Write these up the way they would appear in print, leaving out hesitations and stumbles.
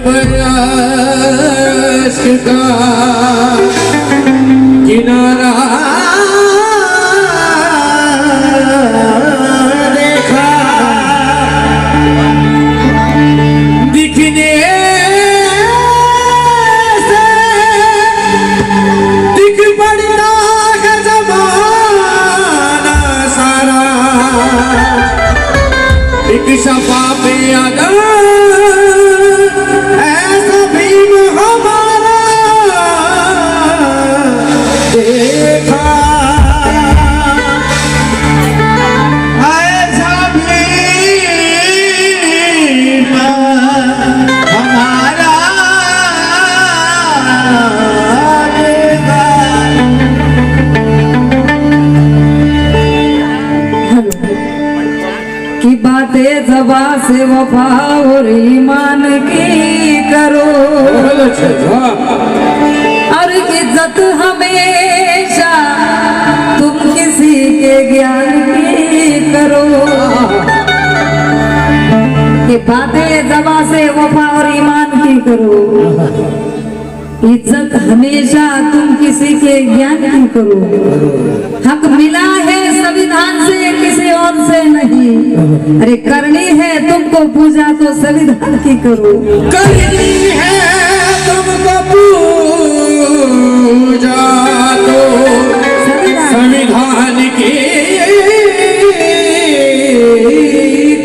बरस का किनारा देखा दिखने से दिख पड़ता है ज़माना सारा एक शफा पे आगा ऐसा भीम हमारा देखा ऐसा भीम हमारा देखा। की बातें जबा से वफा और ईमान की करो और इज्जत हमेशा तुम किसी के ज्ञान की करो। कि बातें जबा से वफा और ईमान की करो, इज्जत हमेशा तुम किसी के ज्ञान की करो। हक मिला है संविधान से किसी और से नहीं, अरे करनी है तुमको पूजा तो संविधान की करो। करनी है तुमको पूजा तो संविधान की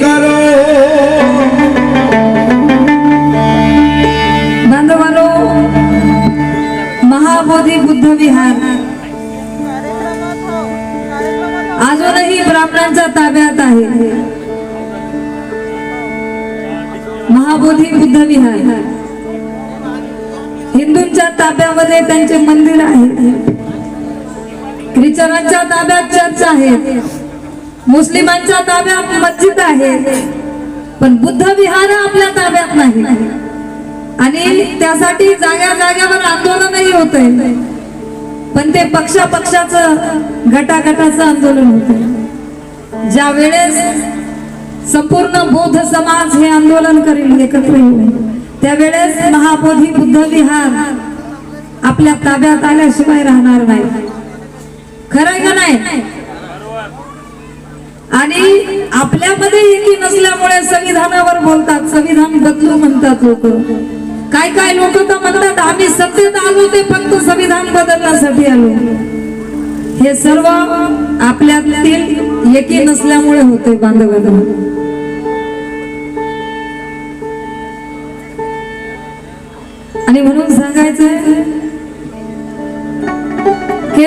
करो। बांधवांनो, महाबोधी बुद्ध विहार अजूनही ब्राह्मणांच्या ताब्यात आहे। महाबोधी बुद्ध विहार हिंदूंच्या ताब्यामध्ये त्यांचे मंदिर आहे, ख्रिश्चनांच्या ताब्यात चर्च आहे, मुस्लिमांच्या ताब्यात मस्जिद आहे, पण बुद्ध विहार आपल्या ताब्यात नाही। आणि त्यासाठी जाग्या जाग्यावर आंदोलनही होतंय, पण ते पक्षाचं गटागटाचं आंदोलन होतंय। ज्या वेळेस संपूर्ण बौद्ध समाज हे आंदोलन करेल एकत्र येऊन, त्यावेळेस महाबोधी बुद्ध विहार आपल्या ताब्यात आल्याशिवाय राहणार नाही। खरं का नाही? आणि आपल्यामध्ये एकी नसल्यामुळे संविधानावर बोलतात, संविधान बदलू म्हणतात लोक। काय लोक तर म्हणतात आम्ही सत्तेत आलो ते फक्त संविधान बदलण्यासाठी आलो। हे सर्व आपल्यातील एकी नसल्यामुळे होते बांधवांनो। आणि म्हणून सांगायचंय कि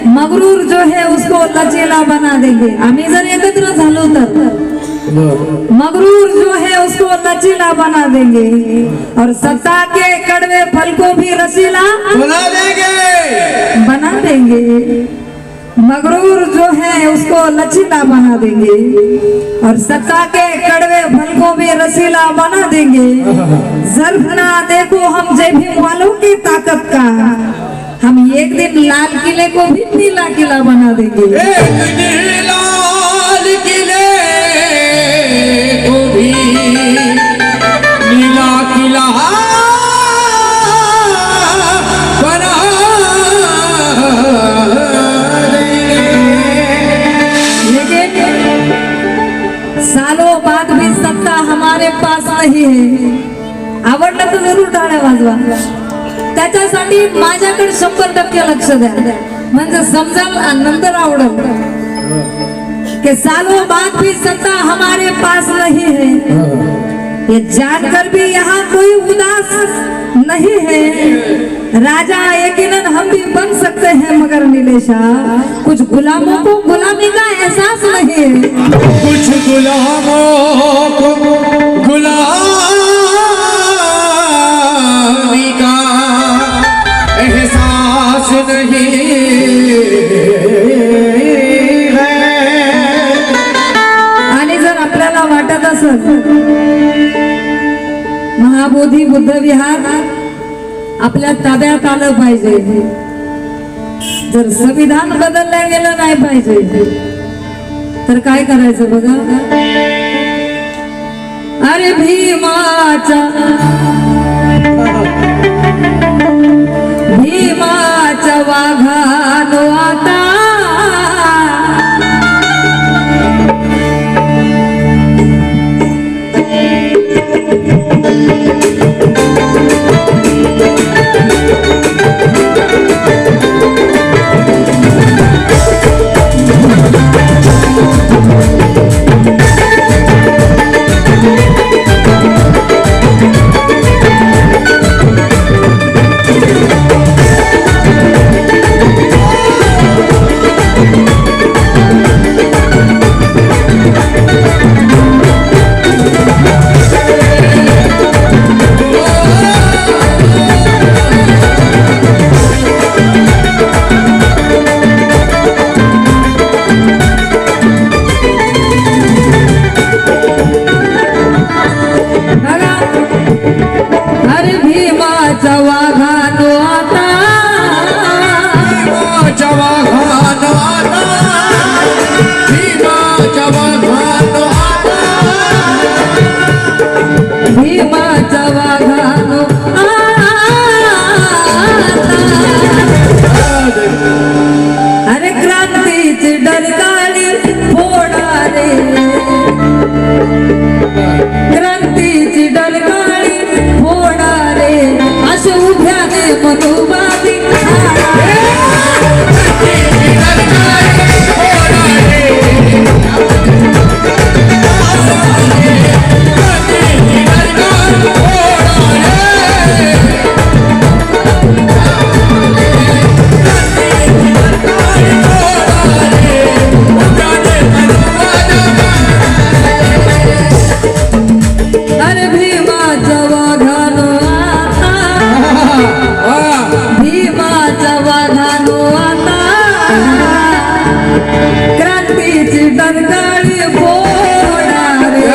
मगरूर जो है उसको लचीला बना देंगे। आम्ही जर एकत्र झालो तर मगरूर जो है उसको लचीला बना देंगे और सत्ता के कड़वे फल को भी रसीला बना देंगे। मगरूर जो है उसको लचीला बना देंगे और सत्ता के कड़वे फल को भी रसीला बना देंगे। ज़र्फ ना देखो हम जय भीम वालों की ताकत का, हम एक दिन लाल किले को भी नीला किला बना देंगे। लाल किले को भी नीला किला बना देंगे। लेकिन सालों बाद भी सत्ता हमारे पास नहीं है। आवडलं तर जरूर टाळ्या वाजवा। त्याच्यासाठी माझ्याकडे 100% लक्ष द्या, म्हणजे समजाल आणि नंतर आवडेल कि सालों बाद भी सत्ता हमारे पास नहीं है। ये जानकर भी यहाँ कोई उदास नहीं है। राजा यकीनन हम भी बन सकते हैं, मगर नीलेशा कुछ गुलामों को गुलामी का एहसास नहीं है। कुछ गुलामों को गुलामी का एहसास नहीं है। आणि जर आपल्याला वाटत असेल महाबोधी बुद्ध विहार आपल्या ताब्यात आलं पाहिजे, जर संविधान बदललं गेलं नाही पाहिजे, तर काय करायचं बघा। अरे भीमाचा भीमाच्या वाघानो आता अरे भीमाच्या वाघानो आता भीमाच्या वाघानो आता भीमाच्या वाघानो आता भीमाच्या वाघानो अरे क्रांतीची डरकाळी फोडारे क्रांतीची डरकाळी फोडारे असे उभ्याने मधुबादी अरे भीमाच्या वाघानो आता भीमाच्या वाघानो आता क्रांतीची डरकाळी फोडारे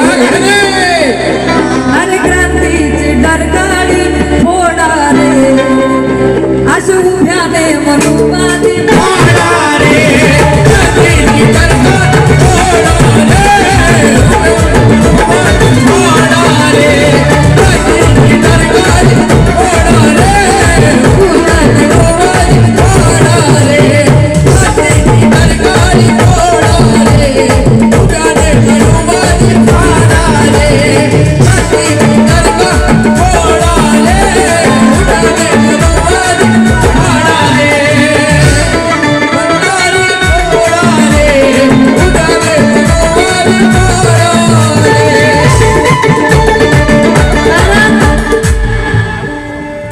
अरे क्रांतीची डरकाळी फोडारे असे उभ्याने मनुवादी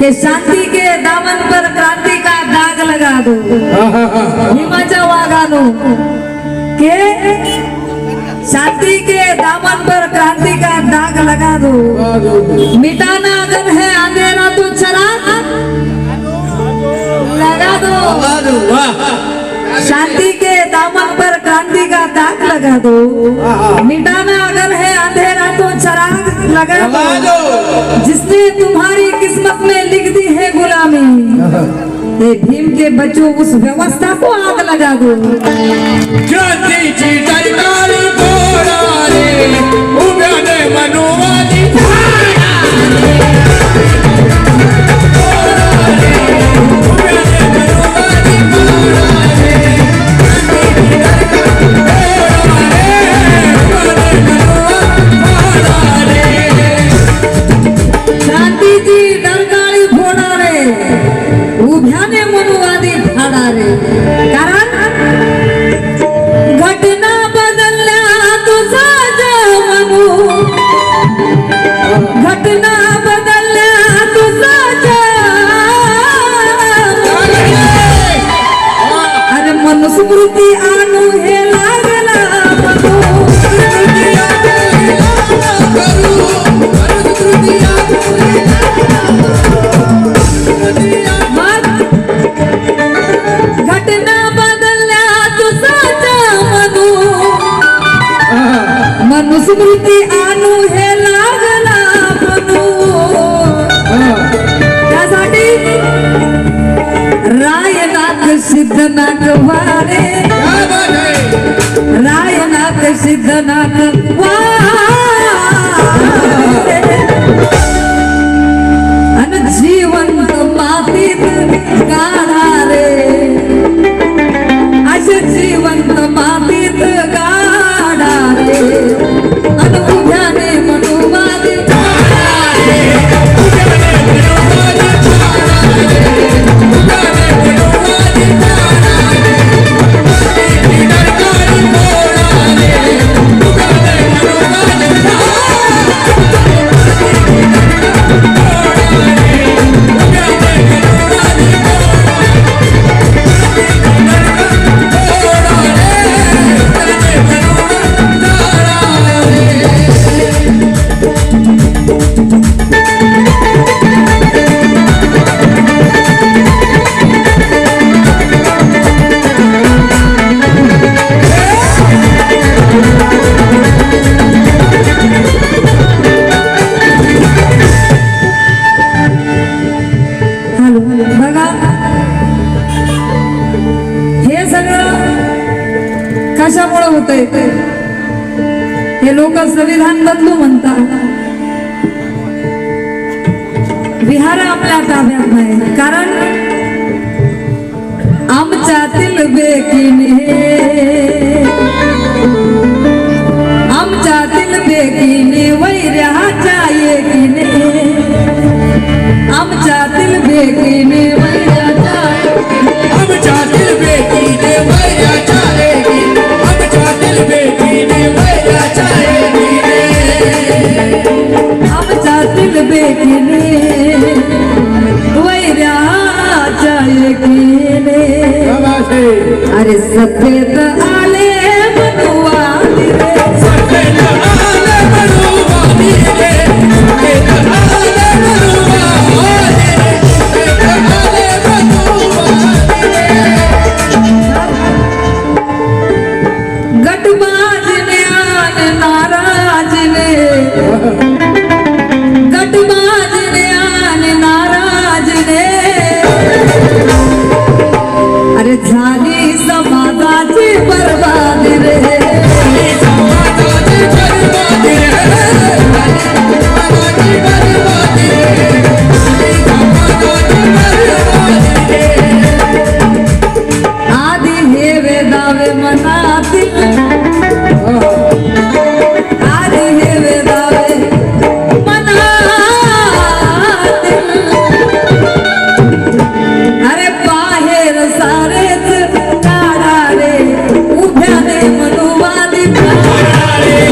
के शांति के दामन पर क्रांति का दाग लगा दो भीमाच्या वाघानो के शांति के दामन पर क्रांति का दाग लगा दो मिटाना अगर है अंधेरा तो चराग लगा दो शांति के दामन पर क्रांति का दाग लगा दो मिटाना अगर है अंधेरा तो चराग लगा दो जिसने तुम्हारी किस्मत में लिख दी है गुलामी ये भीम के बच्चों उस व्यवस्था को आग लगा दो क्रांतीची डरकाळी फोडारे उभ्याने मनुवादी क्रांतीची डरकाळी फोडारे उभ्याने मनुवादी फाडारे कारण घटना बदलल्या तुझा मनू घटना बदलल्या तुझा अरे मनुस्मृती आणू हे लागला घटना बदलल्या तुझा मनू मनुस्मृती आणू हे लागला म्हणू त्यासाठी रायनाथ सिद्धनाथ वारे रायनाथ सिद्धनाथ वारे अन हॅलो बघा, हे सगळं कशामुळे होतंय? हे लोक संविधान बदलू म्हणतात. विहार आपल्या ताब्यात नाही, कारण आमच्यातील बेकीने वैऱ्याच्या एकीने, आमच्यातील बेकीने वैऱ्याच्या, आमच्यातील बेटीने वैराच्या एकीने, आमच्यातील बेटीने वैराच्या एकीने, आमच्यातील बेकीने वैऱ्याच्या एकीने. अरे सफेद आले मनुवादी रे, सफेद आले मनुवादी रे, सफेद आले मनुवादी रे, सफेद आले मनुवादी रे. गटबाजने आन नाराजने, गटबाजने आन नाराजने. अरे झाली समाजाची बरबादी रे, समाजाची बरबादी रे, समाजाची बरबादी रे, समाजाची बरबादी रे. आधी हे वेदावे मनातील, आधी हे वेदावे मनातील. अरे बाहेर सारेच काढा रे, उभ्याने मनुवादी काढा रे.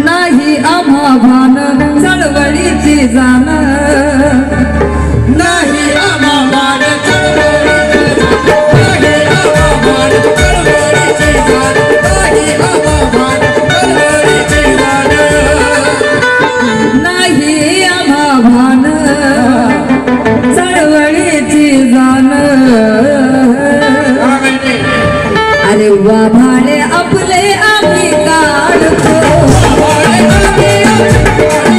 नाही आम्हा भान चळवळीची जाण, नाही आम्हा मान चळवळीची जाण, नाही आम्हा मान चळवळीची जाण, नाही आम्हा मान चळवळीची जाण. नाही आम्हा भान चळवळीची जाण. अरे वा भाडे आपले आम्ही काढतो, आभाळे आम्ही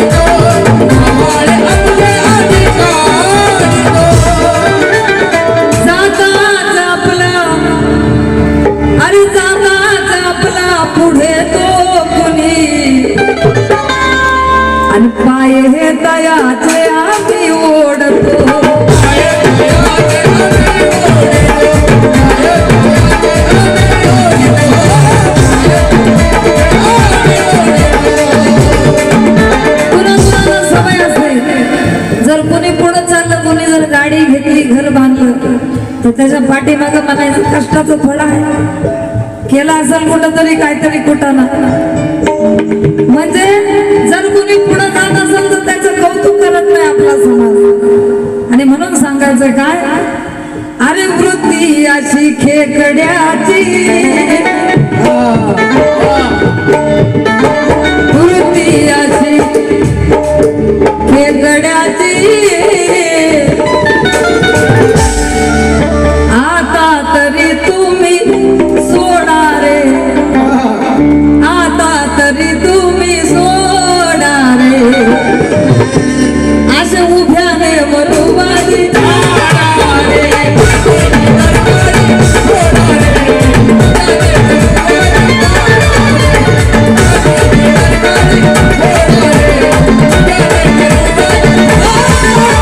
काढतो, आभाळे आपले आम्ही काढतो. जाताच आपला, अरे जाताच आपला पुढे तो कुणी, आणि पाय हे दयाचे आम्ही ओढतो. कुणाला सवय असते, जर कोणी पुढे चाललं, कोणी जर गाडी घेतली, घर बांधलं, तर त्याच्या पाठीमागं म्हणायचं कष्टाचं फळ आहे, केला असेल कुठं तरी काहीतरी कुठाना. म्हणजे जर कोणी पुढे जात असेल तर त्याचं कौतुक करत नाही आपला समाज. आणि म्हणून सांगायचं काय, अरे वृत्ती अशी खेकड्याची, वृत्ती अशी खेकड्याची. आता तरी तुम्ही सोडा रे, आता तरी तुम्ही सोडा रे. अशा उभ्याने मनुवादी काढा रे. Oh!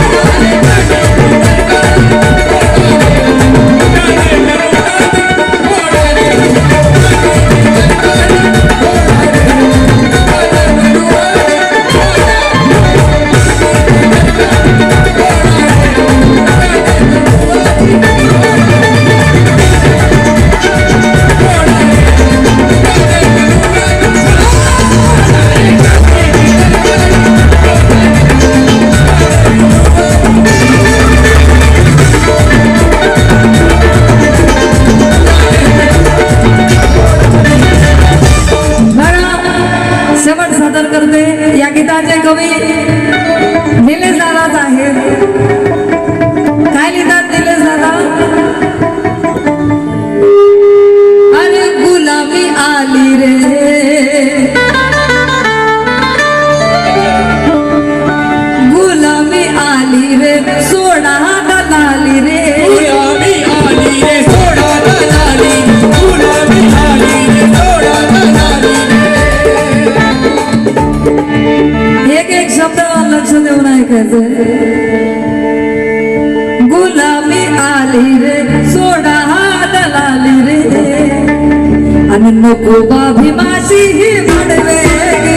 उभा भीमाशी ही म्हणवेगिरी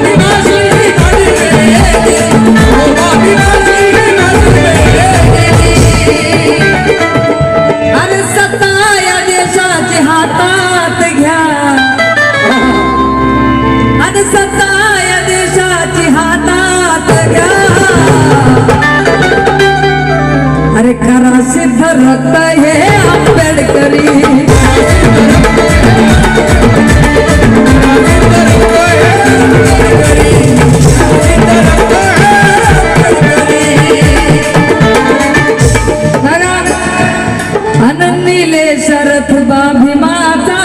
भीमाशी म्हणवेगिरी, भीमाशी म्हणवेगिरी. अरे सत्ता या देशाची हातात घ्या, अरे सत्ता या देशाची हातात घ्या. अरे करा सिद्ध रक्त हे आंबेडकरी, अनन्नीले शरथ बा भीमाचा.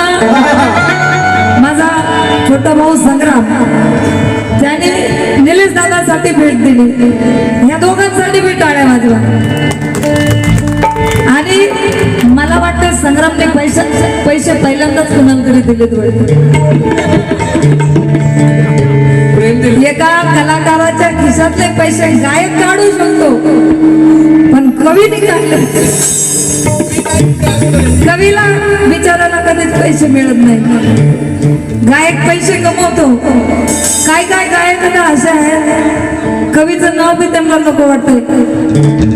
माझा छोटा भाऊ संग्राम त्याने निलेश दादासाठी भेट दिली, ह्या दोघांसाठी मी टाळ्या वाजवा. आणि मला वाटतं संग्रामने पैसे पहिल्यांदाच कुणाला तरी दिलेत वाटतं. एका कलाकाराच्या खिशातले पैसे गायक काढू शकतो, पण कवीने काढले. कवीला बिचाराला कधीच पैसे मिळत नाही. गायक पैसे कमवतो. काय काय गायकांना असे आहेत, कवीचं नाव बी त्यांना नको वाटतंय,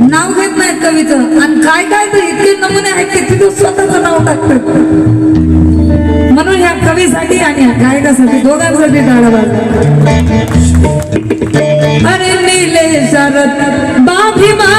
नाव घेत नाहीत कवीचं. आणि काय काय तर इतके नमुने आहेत की तिथं स्वतःचं नाव टाकतात. म्हणून ह्या कवीसाठी आणि ह्या गायकासाठी दोघांसाठी टाळा वाजवा. अरे नीले शरद बा भीमा